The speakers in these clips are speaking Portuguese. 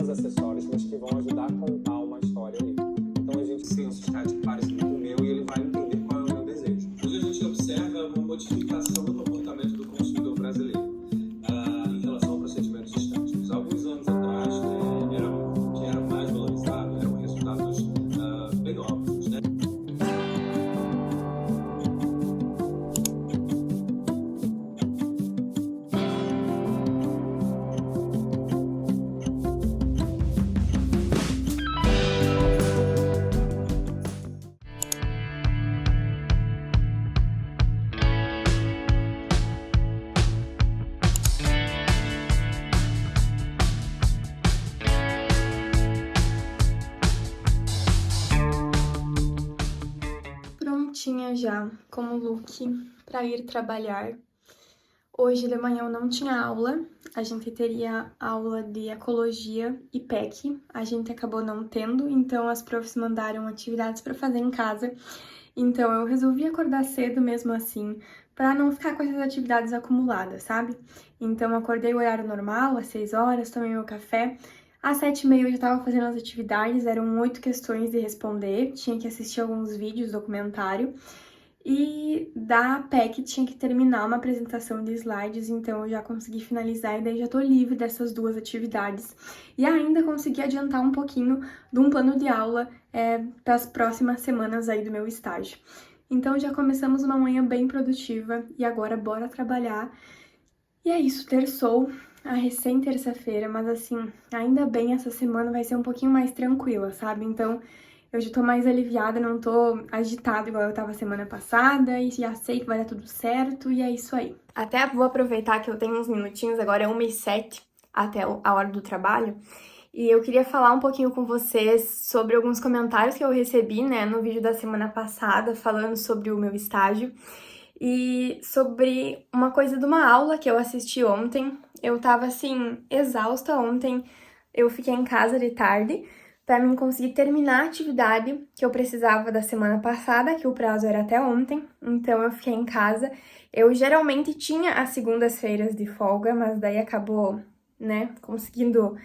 pequenos acessórios, mas que vão ajudar a contar uma história ali. Então a gente tem um estático parecido com o meu e ele vai entender qual é o meu desejo. Hoje a gente observa uma modificação do comportamento do consumidor brasileiro em relação a procedimentos estáticos. Alguns anos atrás, o que era mais valorizado eram resultados bem óbvios, né? Prontinha já como look para ir trabalhar. Hoje de manhã eu não tinha aula, a gente teria aula de ecologia e PEC, a gente acabou não tendo, então as profs mandaram atividades para fazer em casa. Então eu resolvi acordar cedo mesmo assim, para não ficar com essas atividades acumuladas, sabe? Então eu acordei o horário normal, às 6 horas, tomei meu café. Às 7h30 eu já estava fazendo as atividades, eram 8 questões de responder, tinha que assistir alguns vídeos, documentário. E da PEC tinha que terminar uma apresentação de slides, então eu já consegui finalizar e daí já tô livre dessas duas atividades. E ainda consegui adiantar um pouquinho de um plano de aula para as próximas semanas aí do meu estágio. Então já começamos uma manhã bem produtiva e agora bora trabalhar. E é isso, terçou, a recém terça-feira, mas assim, ainda bem essa semana vai ser um pouquinho mais tranquila, sabe? Então eu já tô mais aliviada, não tô agitada igual eu tava semana passada e já sei que vai dar tudo certo e é isso aí. Até vou aproveitar que eu tenho uns minutinhos, agora é 1h07 até a hora do trabalho. E eu queria falar um pouquinho com vocês sobre alguns comentários que eu recebi, né, no vídeo da semana passada, falando sobre o meu estágio. E sobre uma coisa de uma aula que eu assisti ontem. Eu tava, assim, exausta ontem. Eu fiquei em casa de tarde para mim conseguir terminar a atividade que eu precisava da semana passada, que o prazo era até ontem. Então eu fiquei em casa. Eu geralmente tinha as segundas-feiras de folga, mas daí acabou, né, conseguindo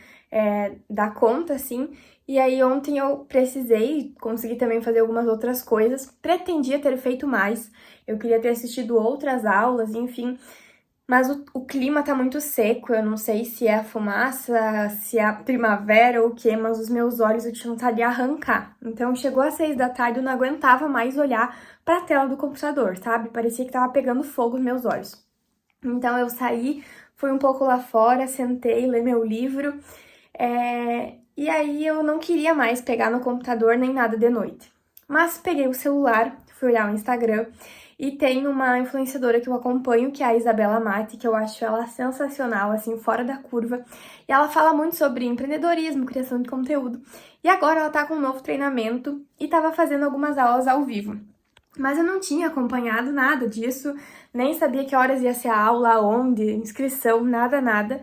dar conta, assim. E aí ontem eu precisei, consegui também fazer algumas outras coisas. Pretendia ter feito mais. Eu queria ter assistido outras aulas, enfim, mas o clima tá muito seco, eu não sei se é a fumaça, se é a primavera ou o quê, mas os meus olhos eu tinha vontade de arrancar. Então chegou às 6 da tarde, eu não aguentava mais olhar pra tela do computador, sabe? Parecia que tava pegando fogo nos meus olhos. Então eu saí, fui um pouco lá fora, sentei, li meu livro, e aí eu não queria mais pegar no computador nem nada de noite. Mas peguei o celular, fui olhar o Instagram, e tem uma influenciadora que eu acompanho, que é a Isabela Mati, que eu acho ela sensacional, assim, fora da curva. E ela fala muito sobre empreendedorismo, criação de conteúdo. E agora ela tá com um novo treinamento e tava fazendo algumas aulas ao vivo. Mas eu não tinha acompanhado nada disso, nem sabia que horas ia ser a aula, onde, inscrição, nada.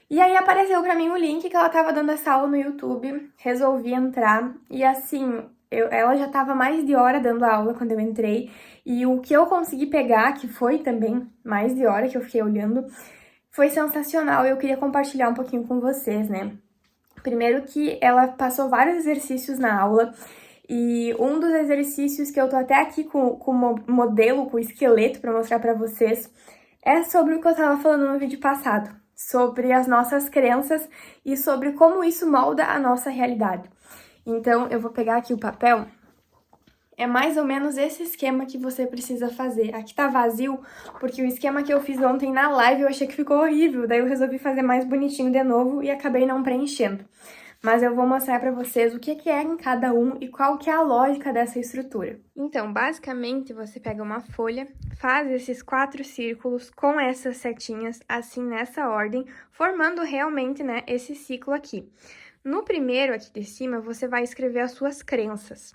E aí apareceu pra mim o link que ela tava dando essa aula no YouTube, resolvi entrar e assim, ela já tava mais de hora dando a aula quando eu entrei e o que eu consegui pegar, que foi também mais de hora que eu fiquei olhando, foi sensacional e eu queria compartilhar um pouquinho com vocês, né? Primeiro que ela passou vários exercícios na aula e um dos exercícios que eu tô até aqui com o modelo, com o esqueleto pra mostrar pra vocês, é sobre o que eu tava falando no vídeo passado, sobre as nossas crenças e sobre como isso molda a nossa realidade. Então, eu vou pegar aqui o papel. É mais ou menos esse esquema que você precisa fazer. Aqui tá vazio, porque o esquema que eu fiz ontem na live eu achei que ficou horrível. Daí eu resolvi fazer mais bonitinho de novo e acabei não preenchendo. Mas eu vou mostrar pra vocês o que é em cada um e qual que é a lógica dessa estrutura. Então, basicamente, você pega uma folha, faz esses 4 círculos com essas setinhas, assim, nessa ordem, formando realmente, né, esse ciclo aqui. No primeiro, aqui de cima, você vai escrever as suas crenças.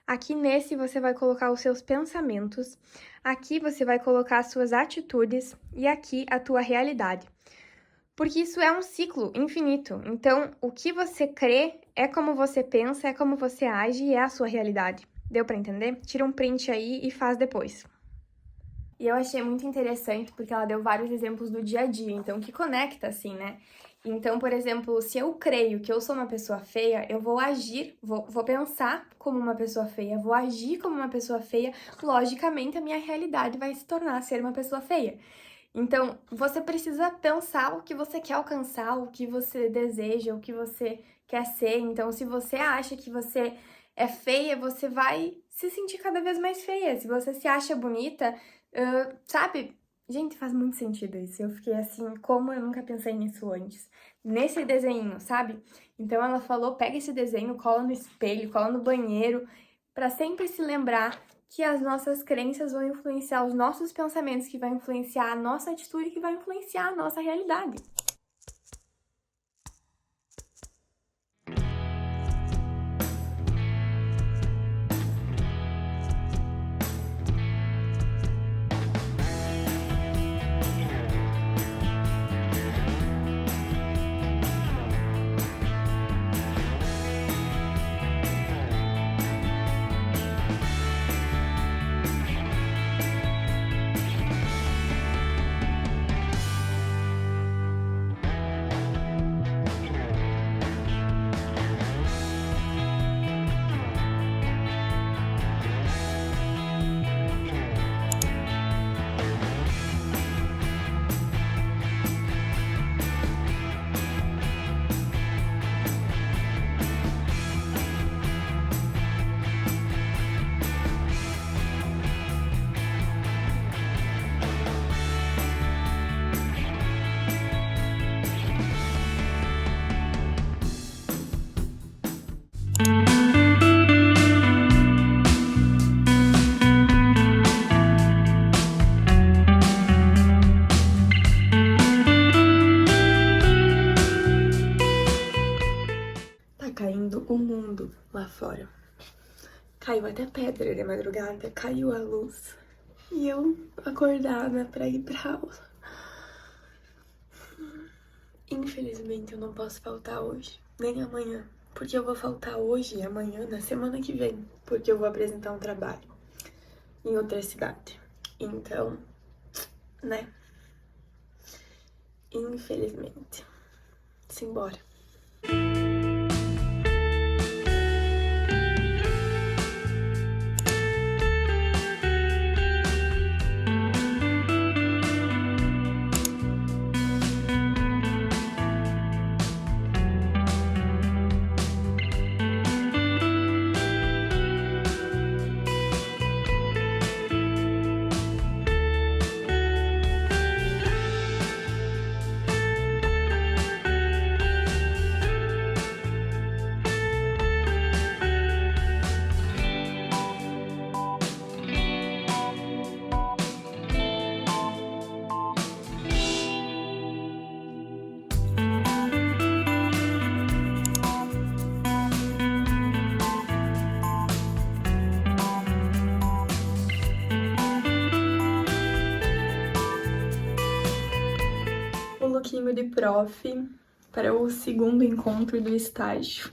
Aqui nesse, você vai colocar os seus pensamentos. Aqui, você vai colocar as suas atitudes e aqui a tua realidade. Porque isso é um ciclo infinito. Então, o que você crê é como você pensa, é como você age e é a sua realidade. Deu pra entender? Tira um print aí e faz depois. E eu achei muito interessante porque ela deu vários exemplos do dia a dia, então que conecta, assim, né? Então, por exemplo, se eu creio que eu sou uma pessoa feia, eu vou agir, vou pensar como uma pessoa feia, vou agir como uma pessoa feia, logicamente a minha realidade vai se tornar ser uma pessoa feia. Então, você precisa pensar o que você quer alcançar, o que você deseja, o que você quer ser. Então, se você acha que você é feia, você vai se sentir cada vez mais feia. Se você se acha bonita, sabe? Gente, faz muito sentido isso. Eu fiquei assim, como eu nunca pensei nisso antes. Nesse desenho, sabe? Então, ela falou, pega esse desenho, cola no espelho, cola no banheiro, pra sempre se lembrar que as nossas crenças vão influenciar os nossos pensamentos, que vai influenciar a nossa atitude, que vai influenciar a nossa realidade. Tá caindo o mundo lá fora. Caiu até pedra de madrugada, caiu a luz. E eu acordada pra ir pra aula. Infelizmente eu não posso faltar hoje, nem amanhã. Porque eu vou faltar hoje e amanhã, na semana que vem. Porque eu vou apresentar um trabalho em outra cidade. Então, né? Infelizmente. Simbora. O lookinho de prof para o segundo encontro do estágio.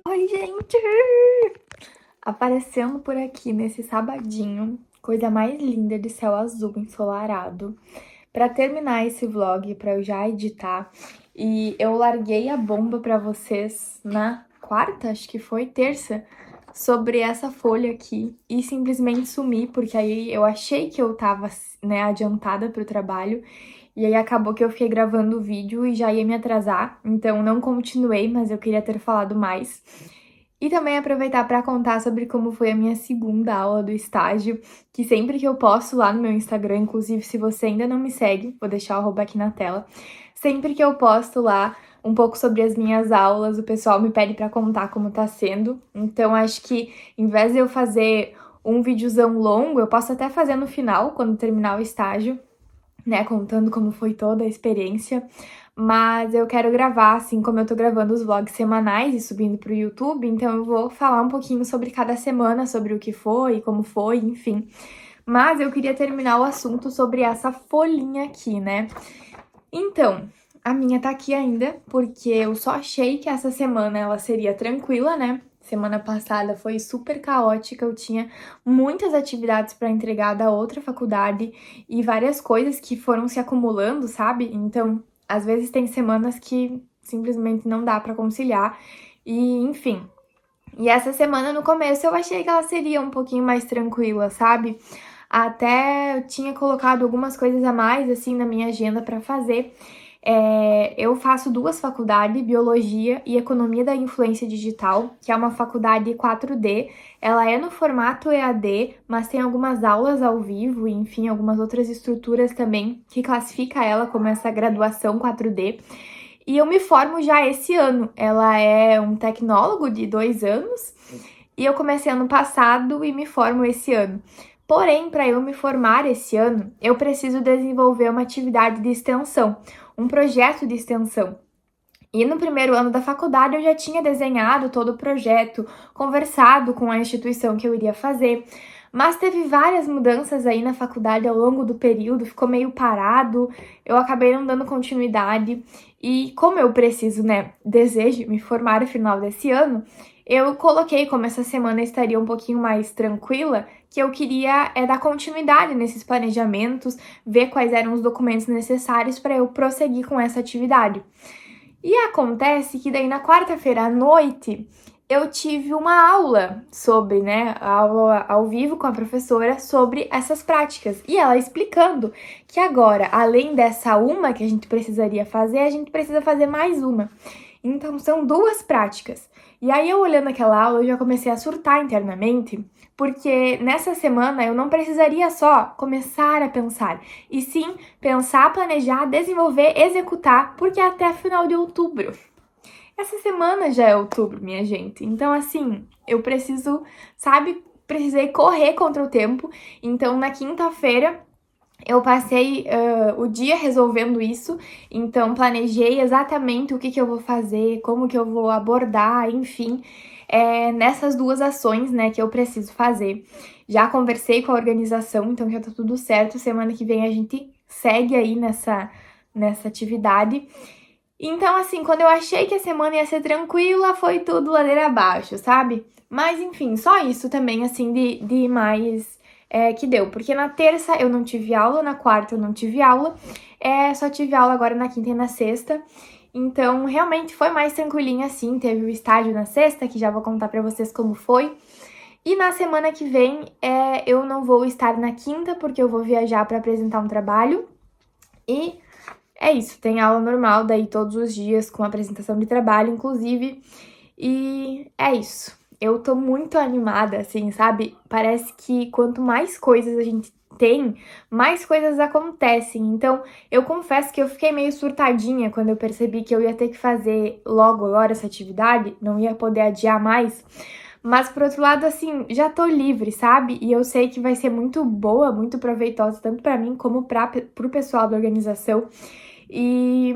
Oi, gente! Aparecendo por aqui nesse sabadinho, coisa mais linda de céu azul ensolarado. Pra terminar esse vlog, pra eu já editar, e eu larguei a bomba pra vocês na quarta, acho que foi, terça, sobre essa folha aqui e simplesmente sumi, porque aí eu achei que eu tava, né, adiantada pro trabalho. E aí acabou que eu fiquei gravando o vídeo e já ia me atrasar, então não continuei, mas eu queria ter falado mais. E também aproveitar para contar sobre como foi a minha segunda aula do estágio, que sempre que eu posto lá no meu Instagram, inclusive se você ainda não me segue, vou deixar o arroba aqui na tela, sempre que eu posto lá um pouco sobre as minhas aulas, o pessoal me pede para contar como tá sendo. Então acho que em vez de eu fazer um videozão longo, eu posso até fazer no final, quando terminar o estágio, né, contando como foi toda a experiência. Mas eu quero gravar, assim como eu tô gravando os vlogs semanais e subindo pro YouTube, então eu vou falar um pouquinho sobre cada semana, sobre o que foi, como foi, enfim. Mas eu queria terminar o assunto sobre essa folhinha aqui, né? Então, a minha tá aqui ainda, porque eu só achei que essa semana ela seria tranquila, né? Semana passada foi super caótica, eu tinha muitas atividades para entregar da outra faculdade e várias coisas que foram se acumulando, sabe? Então, às vezes tem semanas que simplesmente não dá para conciliar e, enfim. E essa semana no começo eu achei que ela seria um pouquinho mais tranquila, sabe? Até eu tinha colocado algumas coisas a mais assim na minha agenda para fazer. Eu faço 2 faculdades, Biologia e Economia da Influência Digital, que é uma faculdade 4D. Ela é no formato EAD, mas tem algumas aulas ao vivo e, enfim, algumas outras estruturas também que classifica ela como essa graduação 4D. E eu me formo já esse ano. Ela é um tecnólogo de 2 anos e eu comecei ano passado e me formo esse ano. Porém, para eu me formar esse ano, eu preciso desenvolver uma atividade de extensão, um projeto de extensão. E no primeiro ano da faculdade eu já tinha desenhado todo o projeto, conversado com a instituição que eu iria fazer, mas teve várias mudanças aí na faculdade ao longo do período, ficou meio parado, eu acabei não dando continuidade. E como eu preciso, né, desejo me formar no final desse ano, eu coloquei, como essa semana estaria um pouquinho mais tranquila, que eu queria dar continuidade nesses planejamentos, ver quais eram os documentos necessários para eu prosseguir com essa atividade. E acontece que daí na quarta-feira à noite eu tive uma aula sobre, né, aula ao vivo com a professora sobre essas práticas. E ela explicando que agora, além dessa uma que a gente precisaria fazer, a gente precisa fazer mais uma. Então são 2 práticas. E aí eu olhando aquela aula, eu já comecei a surtar internamente, porque nessa semana eu não precisaria só começar a pensar, e sim pensar, planejar, desenvolver, executar, porque é até final de outubro. Essa semana já é outubro, minha gente. Então, assim, eu preciso, sabe, precisei correr contra o tempo. Então, na quinta-feira, eu passei o dia resolvendo isso, então planejei exatamente o que eu vou fazer, como que eu vou abordar, enfim, nessas 2 ações, né, que eu preciso fazer. Já conversei com a organização, então já tá tudo certo. Semana que vem a gente segue aí nessa atividade. Então, assim, quando eu achei que a semana ia ser tranquila, foi tudo ladeira abaixo, sabe? Mas, enfim, só isso também, assim, de mais que deu. Porque na terça eu não tive aula, na quarta eu não tive aula, só tive aula agora na quinta e na sexta. Então, realmente foi mais tranquilinho, assim. Teve o estágio na sexta, que já vou contar pra vocês como foi. E na semana que vem, eu não vou estar na quinta, porque eu vou viajar pra apresentar um trabalho. E é isso, tem aula normal daí todos os dias, com apresentação de trabalho, inclusive. E é isso. Eu tô muito animada, assim, sabe? Parece que quanto mais coisas a gente tem, mais coisas acontecem. Então, eu confesso que eu fiquei meio surtadinha quando eu percebi que eu ia ter que fazer logo agora essa atividade, não ia poder adiar mais. Mas, por outro lado, assim, já tô livre, sabe? E eu sei que vai ser muito boa, muito proveitosa, tanto pra mim como pro pessoal da organização. E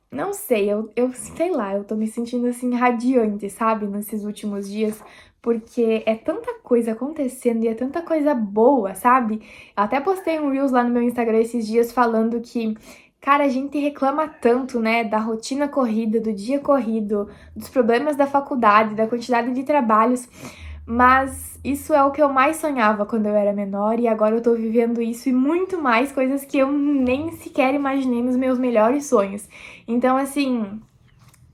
não sei, eu sei lá, eu tô me sentindo assim radiante, sabe, nesses últimos dias, porque é tanta coisa acontecendo e é tanta coisa boa, sabe? Eu até postei um Reels lá no meu Instagram esses dias falando que, cara, a gente reclama tanto, né, da rotina corrida, do dia corrido, dos problemas da faculdade, da quantidade de trabalhos. Mas isso é o que eu mais sonhava quando eu era menor e agora eu tô vivendo isso e muito mais, coisas que eu nem sequer imaginei nos meus melhores sonhos. Então, assim,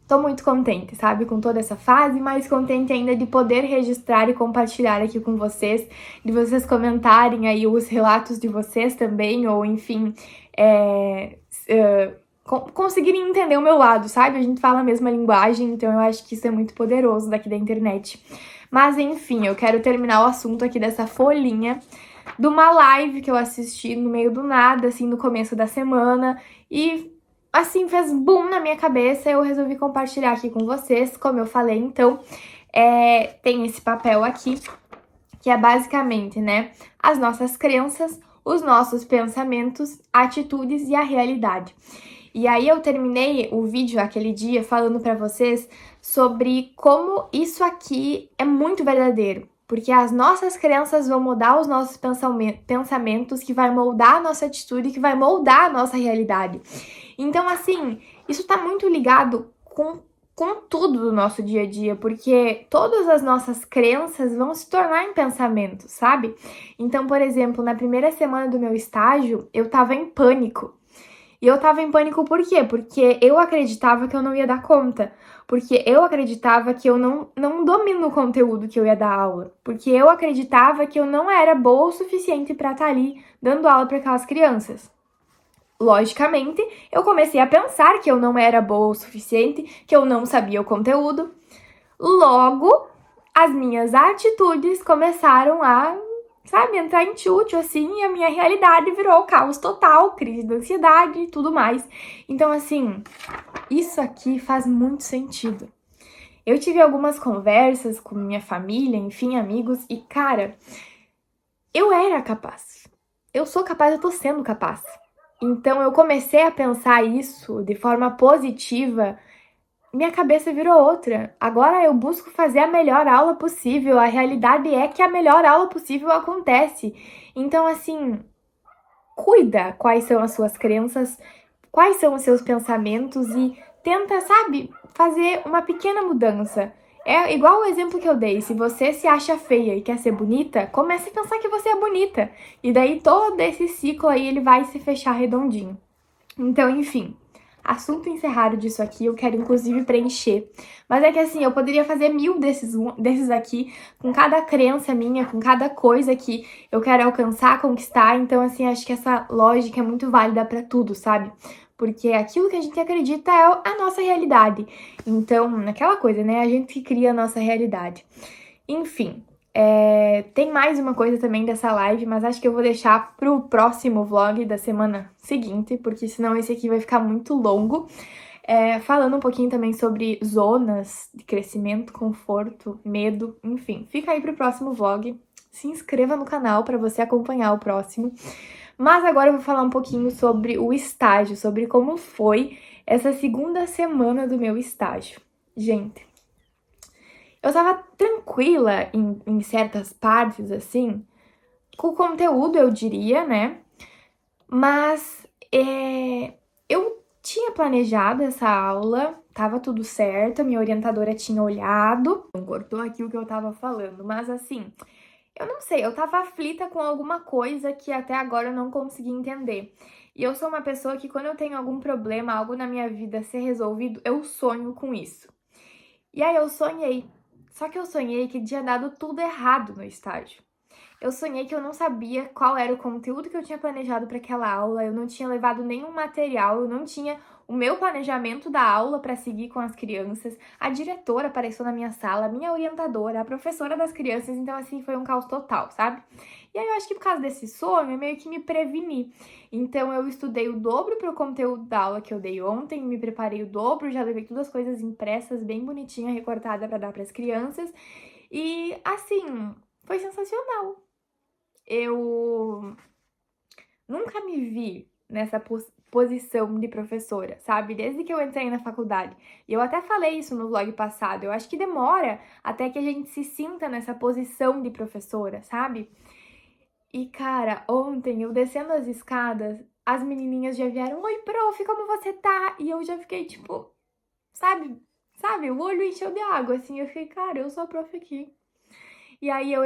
tô muito contente, sabe, com toda essa fase, mais contente ainda de poder registrar e compartilhar aqui com vocês, de vocês comentarem aí os relatos de vocês também, ou enfim, conseguirem entender o meu lado, sabe? A gente fala a mesma linguagem, então eu acho que isso é muito poderoso daqui da internet. Mas enfim, eu quero terminar o assunto aqui dessa folhinha de uma live que eu assisti no meio do nada, assim, no começo da semana, e assim, fez boom na minha cabeça, eu resolvi compartilhar aqui com vocês, como eu falei, então, tem esse papel aqui, que é basicamente, né, as nossas crenças, os nossos pensamentos, atitudes e a realidade. E aí eu terminei o vídeo aquele dia falando para vocês sobre como isso aqui é muito verdadeiro. Porque as nossas crenças vão mudar os nossos pensamentos, que vai moldar a nossa atitude, que vai moldar a nossa realidade. Então, assim, isso tá muito ligado com tudo do nosso dia a dia, porque todas as nossas crenças vão se tornar em pensamentos, sabe? Então, por exemplo, na primeira semana do meu estágio, eu tava em pânico. E eu tava em pânico por quê? Porque eu acreditava que eu não ia dar conta. Porque eu acreditava que eu não domino o conteúdo que eu ia dar aula. Porque eu acreditava que eu não era boa o suficiente para estar ali dando aula para aquelas crianças. Logicamente, eu comecei a pensar que eu não era boa o suficiente, que eu não sabia o conteúdo. Logo, as minhas atitudes começaram a, sabe, entrar em tchutchu, assim, e a minha realidade virou caos total, crise de ansiedade e tudo mais. Então, assim, isso aqui faz muito sentido. Eu tive algumas conversas com minha família, enfim, amigos, e, cara, eu era capaz. Eu sou capaz, eu tô sendo capaz. Então, eu comecei a pensar isso de forma positiva, minha cabeça virou outra. Agora eu busco fazer a melhor aula possível. A realidade é que a melhor aula possível acontece. Então, assim, cuida quais são as suas crenças, quais são os seus pensamentos e tenta, sabe, fazer uma pequena mudança. É igual o exemplo que eu dei. Se você se acha feia e quer ser bonita, comece a pensar que você é bonita. E daí todo esse ciclo aí ele vai se fechar redondinho. Então, enfim, assunto encerrado disso aqui, eu quero inclusive preencher. Mas é que assim, eu poderia fazer 1000 desses aqui, com cada crença minha, com cada coisa que eu quero alcançar, conquistar. Então, assim, acho que essa lógica é muito válida pra tudo, sabe? Porque aquilo que a gente acredita é a nossa realidade. Então, naquela coisa, né? A gente que cria a nossa realidade. Enfim, tem mais uma coisa também dessa live, mas acho que eu vou deixar pro próximo vlog da semana seguinte, porque senão esse aqui vai ficar muito longo. Falando um pouquinho também sobre zonas de crescimento, conforto, medo, enfim. Fica aí pro próximo vlog. Se inscreva no canal para você acompanhar o próximo. Mas agora eu vou falar um pouquinho sobre o estágio, sobre como foi essa segunda semana do meu estágio. Gente, eu tava tranquila em certas partes, assim, com o conteúdo, eu diria, né? Mas eu tinha planejado essa aula, tava tudo certo, a minha orientadora tinha olhado, cortou aqui o que eu tava falando, mas assim, eu não sei, eu tava aflita com alguma coisa que até agora eu não consegui entender. E eu sou uma pessoa que quando eu tenho algum problema, algo na minha vida ser resolvido, eu sonho com isso. E aí eu sonhei. Só que eu sonhei que tinha dado tudo errado no estágio. Eu sonhei que eu não sabia qual era o conteúdo que eu tinha planejado para aquela aula, eu não tinha levado nenhum material, eu não tinha o meu planejamento da aula para seguir com as crianças. A diretora apareceu na minha sala, a minha orientadora, a professora das crianças, então assim foi um caos total, sabe? E aí eu acho que por causa desse sonho, eu meio que me preveni. Então eu estudei o dobro pro conteúdo da aula que eu dei ontem, me preparei o dobro, já levei todas as coisas impressas, bem bonitinha, recortada para dar para as crianças. E assim, foi sensacional. Eu nunca me vi nessa posição de professora, sabe? Desde que eu entrei na faculdade. E eu até falei isso no vlog passado. Eu acho que demora até que a gente se sinta nessa posição de professora, sabe? E, cara, ontem eu descendo as escadas, as menininhas já vieram: "Oi, prof, como você tá?" E eu já fiquei, tipo, sabe? O olho encheu de água, assim. Eu fiquei, cara, eu sou a prof aqui. E aí eu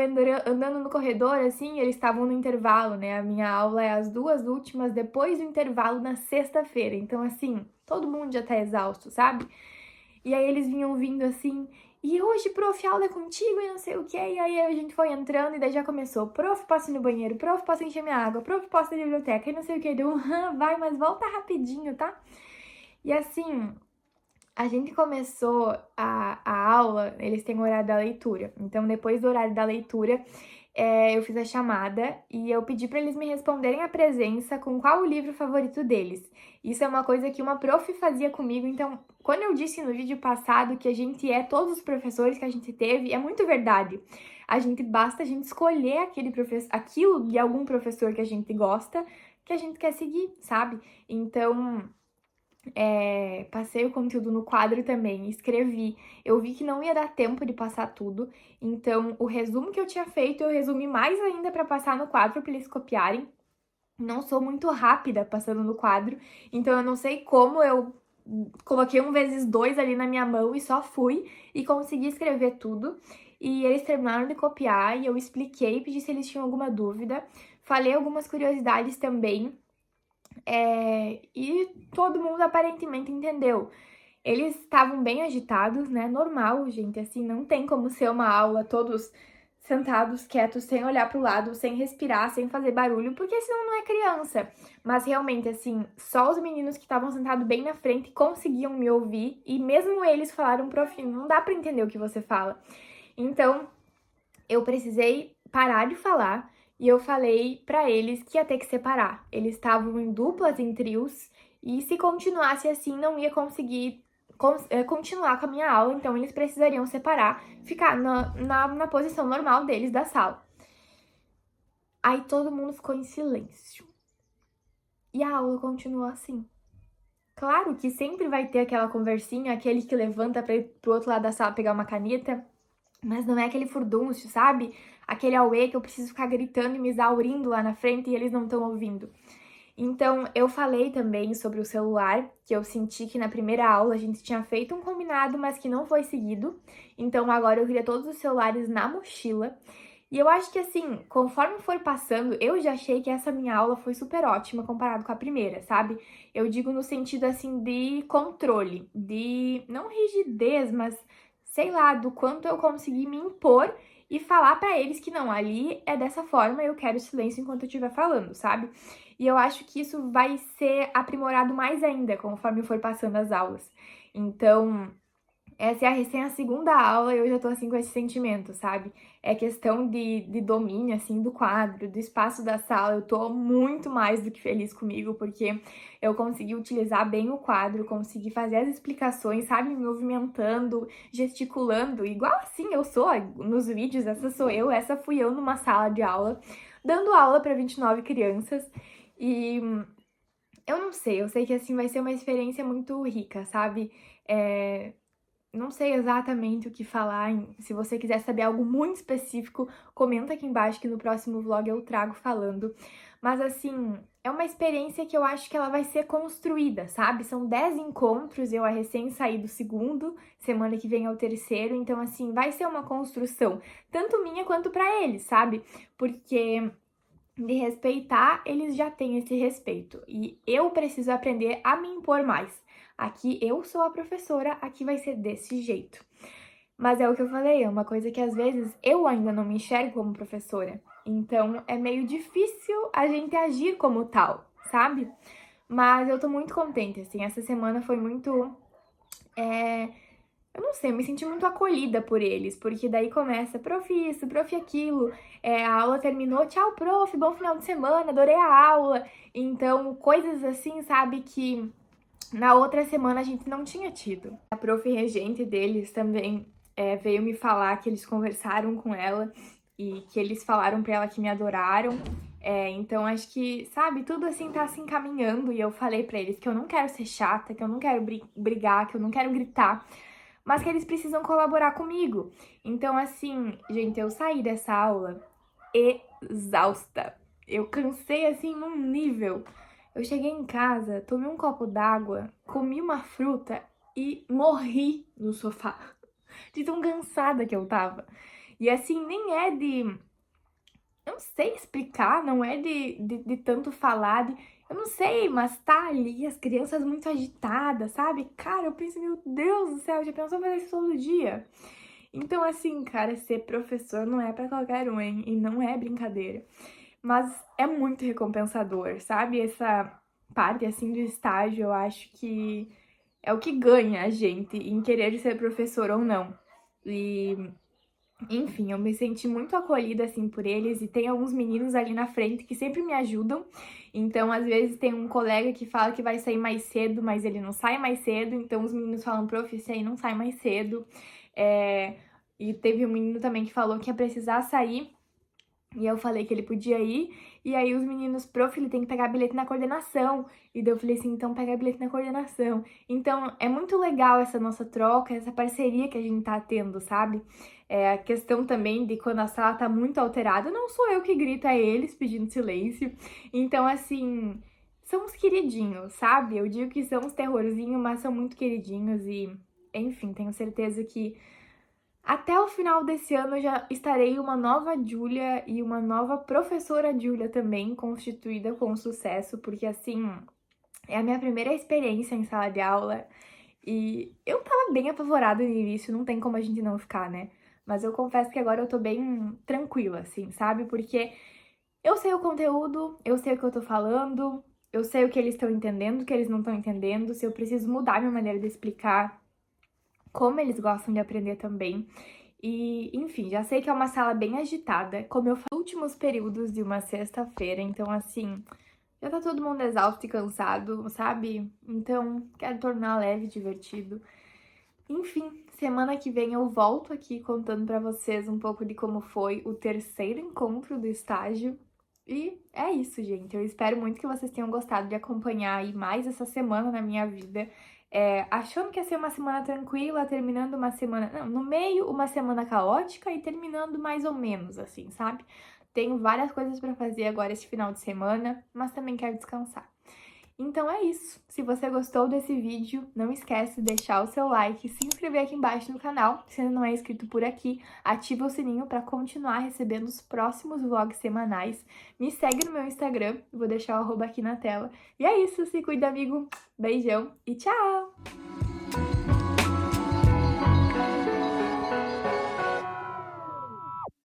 andando no corredor, assim, eles estavam no intervalo, né? A minha aula é as 2 últimas depois do intervalo na sexta-feira. Então, assim, todo mundo já tá exausto, sabe? E aí eles vinham vindo assim, e hoje, prof, a aula é contigo e não sei o quê. E aí a gente foi entrando e daí já começou: "Prof, posso ir no banheiro? Prof, posso encher minha água? Prof, posso ir na biblioteca?" E não sei o quê. Deu, vai, mas volta rapidinho, tá? E assim, a gente começou a aula, eles têm o horário da leitura. Então, depois do horário da leitura, eu fiz a chamada e eu pedi para eles me responderem à presença com qual o livro favorito deles. Isso é uma coisa que uma prof fazia comigo, então quando eu disse no vídeo passado que a gente é todos os professores que a gente teve, é muito verdade. Basta a gente escolher aquilo de algum professor que a gente gosta, que a gente quer seguir, sabe? Então, passei o conteúdo no quadro também, escrevi. Eu vi que não ia dar tempo de passar tudo, então o resumo que eu tinha feito, eu resumi mais ainda para passar no quadro para eles copiarem. Não sou muito rápida passando no quadro, então eu não sei como eu coloquei 1 × 2 ali na minha mão e só fui e consegui escrever tudo. E eles terminaram de copiar e eu expliquei, pedi se eles tinham alguma dúvida, falei algumas curiosidades também. E todo mundo aparentemente entendeu. Eles estavam bem agitados, né? Normal, gente, assim, não tem como ser uma aula todos sentados, quietos, sem olhar pro lado, sem respirar, sem fazer barulho, porque senão não é criança. Mas realmente, assim, só os meninos que estavam sentados bem na frente conseguiam me ouvir, e mesmo eles falaram, prof, não dá pra entender o que você fala. Então, eu precisei parar de falar e eu falei pra eles que ia ter que separar. Eles estavam em duplas, em trios, e se continuasse assim, não ia conseguir continuar com a minha aula, então eles precisariam separar, ficar na posição normal deles da sala. Aí todo mundo ficou em silêncio. E a aula continuou assim. Claro que sempre vai ter aquela conversinha, aquele que levanta pra ir pro outro lado da sala pegar uma caneta, mas não é aquele furdúncio, sabe? Aquele auê que eu preciso ficar gritando e me exaurindo lá na frente e eles não estão ouvindo. Então, eu falei também sobre o celular, que eu senti que na primeira aula a gente tinha feito um combinado, mas que não foi seguido. Então, agora eu queria todos os celulares na mochila. E eu acho que assim, conforme for passando, eu já achei que essa minha aula foi super ótima comparado com a primeira, sabe? Eu digo no sentido assim de controle, de não rigidez, mas sei lá, do quanto eu consegui me impor e falar pra eles que não, ali é dessa forma, eu quero silêncio enquanto eu estiver falando, sabe? E eu acho que isso vai ser aprimorado mais ainda conforme for passando as aulas. Então, essa é a segunda aula e eu já tô assim com esse sentimento, sabe? É questão de domínio, assim, do quadro, do espaço da sala. Eu tô muito mais do que feliz comigo, porque eu consegui utilizar bem o quadro, consegui fazer as explicações, sabe? Me movimentando, gesticulando, igual assim eu sou nos vídeos, essa fui eu numa sala de aula, dando aula para 29 crianças. E eu não sei, eu sei que assim vai ser uma experiência muito rica, sabe? Não sei exatamente o que falar. Se você quiser saber algo muito específico, comenta aqui embaixo que no próximo vlog eu trago falando. Mas assim, é uma experiência que eu acho que ela vai ser construída, sabe? São 10 encontros, eu recém saí do segundo, semana que vem é o terceiro, então assim, vai ser uma construção, tanto minha quanto pra eles, sabe? Porque de respeitar, eles já têm esse respeito. E eu preciso aprender a me impor mais. Aqui eu sou a professora, aqui vai ser desse jeito. Mas é o que eu falei, é uma coisa que às vezes eu ainda não me enxergo como professora. Então é meio difícil a gente agir como tal, sabe? Mas eu tô muito contente, assim, essa semana foi muito. Eu não sei, eu me senti muito acolhida por eles, porque daí começa, prof isso, prof aquilo, a aula terminou, tchau, prof, bom final de semana, adorei a aula. Então, coisas assim, sabe, que na outra semana a gente não tinha tido. A prof regente deles também veio me falar que eles conversaram com ela e que eles falaram pra ela que me adoraram. Então, acho que, sabe, tudo assim tá se encaminhando e eu falei pra eles que eu não quero ser chata, que eu não quero brigar, que eu não quero gritar, mas que eles precisam colaborar comigo. Então, assim, gente, eu saí dessa aula exausta. Eu cansei, assim, num nível. Eu cheguei em casa, tomei um copo d'água, comi uma fruta e morri no sofá. De tão cansada que eu tava. E, assim, nem é de... Eu não sei explicar, não é de tanto falar, eu não sei, mas tá ali as crianças muito agitadas, sabe? Cara, eu penso, meu Deus do céu, já pensou fazer isso todo dia? Então, assim, cara, ser professor não é pra qualquer um, hein? E não é brincadeira. Mas é muito recompensador, sabe? Essa parte, assim, do estágio, eu acho que é o que ganha a gente em querer ser professor ou não. E Enfim, eu me senti muito acolhida, assim, por eles, e tem alguns meninos ali na frente que sempre me ajudam. Então, às vezes, tem um colega que fala que vai sair mais cedo, mas ele não sai mais cedo. Então, os meninos falam, prof, esse aí não sai mais cedo. E teve um menino também que falou que ia precisar sair, e eu falei que ele podia ir. E aí, os meninos, prof, ele tem que pegar bilhete na coordenação. E daí eu falei assim, então pega bilhete na coordenação. Então, é muito legal essa nossa troca, essa parceria que a gente tá tendo, sabe? A questão também de quando a sala tá muito alterada, não sou eu que grito, é eles pedindo silêncio. Então, assim, são os queridinhos, sabe? Eu digo que são os terrorzinhos, mas são muito queridinhos e, enfim, tenho certeza que até o final desse ano eu já estarei uma nova Júlia e uma nova professora Júlia também, constituída com sucesso, porque, assim, é a minha primeira experiência em sala de aula e eu tava bem apavorada no início, não tem como a gente não ficar, né? Mas eu confesso que agora eu tô bem tranquila, assim, sabe? Porque eu sei o conteúdo, eu sei o que eu tô falando, eu sei o que eles estão entendendo, o que eles não estão entendendo, se eu preciso mudar minha maneira de explicar, como eles gostam de aprender também. E, enfim, já sei que é uma sala bem agitada, como eu faço nos últimos períodos de uma sexta-feira, então, assim, já tá todo mundo exausto e cansado, sabe? Então, quero tornar leve e divertido. Enfim, semana que vem eu volto aqui contando pra vocês um pouco de como foi o terceiro encontro do estágio. E é isso, gente. Eu espero muito que vocês tenham gostado de acompanhar aí mais essa semana na minha vida. Achando que ia ser uma semana tranquila, terminando uma semana... Não, no meio uma semana caótica e terminando mais ou menos, assim, sabe? Tenho várias coisas pra fazer agora esse final de semana, mas também quero descansar. Então é isso. Se você gostou desse vídeo, não esquece de deixar o seu like, se inscrever aqui embaixo no canal. Se ainda não é inscrito por aqui, ativa o sininho para continuar recebendo os próximos vlogs semanais. Me segue no meu Instagram, vou deixar o arroba aqui na tela. E é isso, se cuida, amigo. Beijão e tchau!